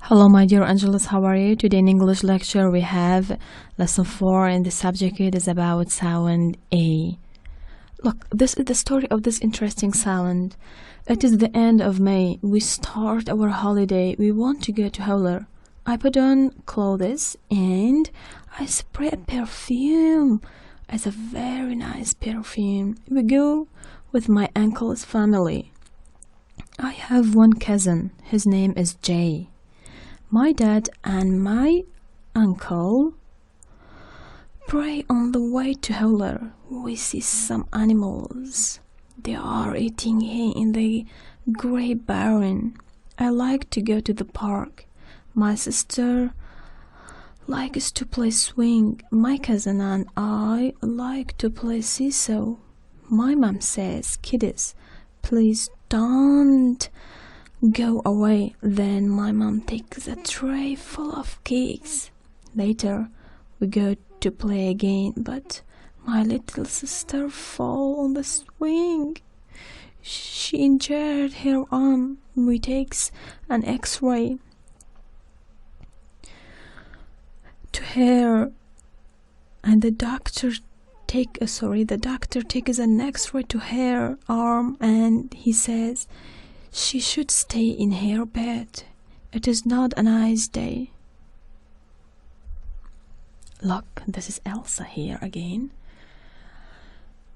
Hello my dear Angeles, how are you? Today in English lecture we have lesson 4 and the subject is about sound A. Look, this is the story of this interesting sound. It is the end of May. We start our holiday. We want to go to Howler. I put on clothes and I spray a perfume. It's a very nice perfume. We go with my uncle's family. I have one cousin. His name is Jay. My dad and my uncle pray on the way to Howler. We see some animals. They are eating hay in the grape barren. I like to go to the park. My sister likes to play swing. My cousin and I like to play seesaw. My mom says, "Kiddies, please don't go away." Then my mom takes a tray full of cakes. Later we go to play again, but my little sister fell on the swing. She injured her arm. We takes an x-ray to her and the doctor takes an x-ray to her arm and he says she should stay in her bed. It is not a nice day. Look, this is Elsa here again.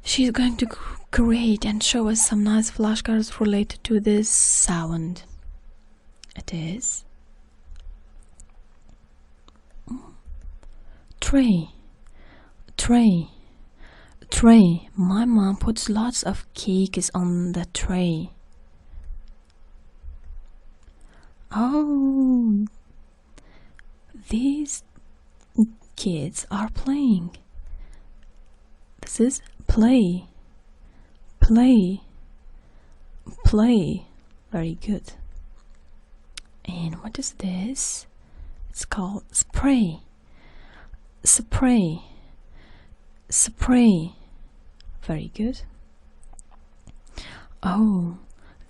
She's going to create and show us some nice flashcards related to this sound. It is tray, tray, tray. My mom puts lots of cakes on the tray. Oh, these kids are playing. This is play, play, play. Very good. And what is this? It's called spray, spray, spray. Very good. Oh,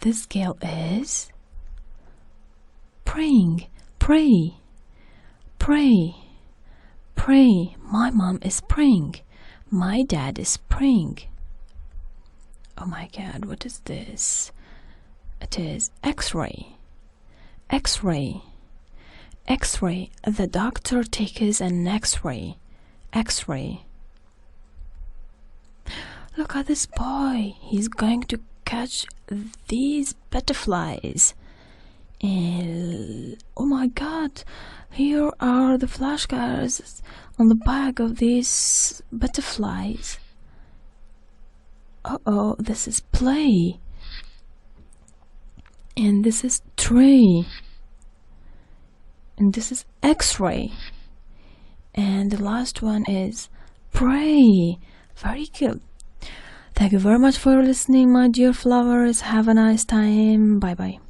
this girl is praying, pray, pray, pray. My mom is praying. My dad is praying. Oh my God, what is this? It is x-ray, x-ray, x-ray. The doctor takes an x-ray, x-ray. Look at this boy. He's going to catch these butterflies. And oh my God, here are the flashcards on the back of these butterflies. Uh-oh, this is play. And this is tray. And this is x-ray. And the last one is pray. Very good. Thank you very much for listening, my dear flowers. Have a nice time. Bye bye.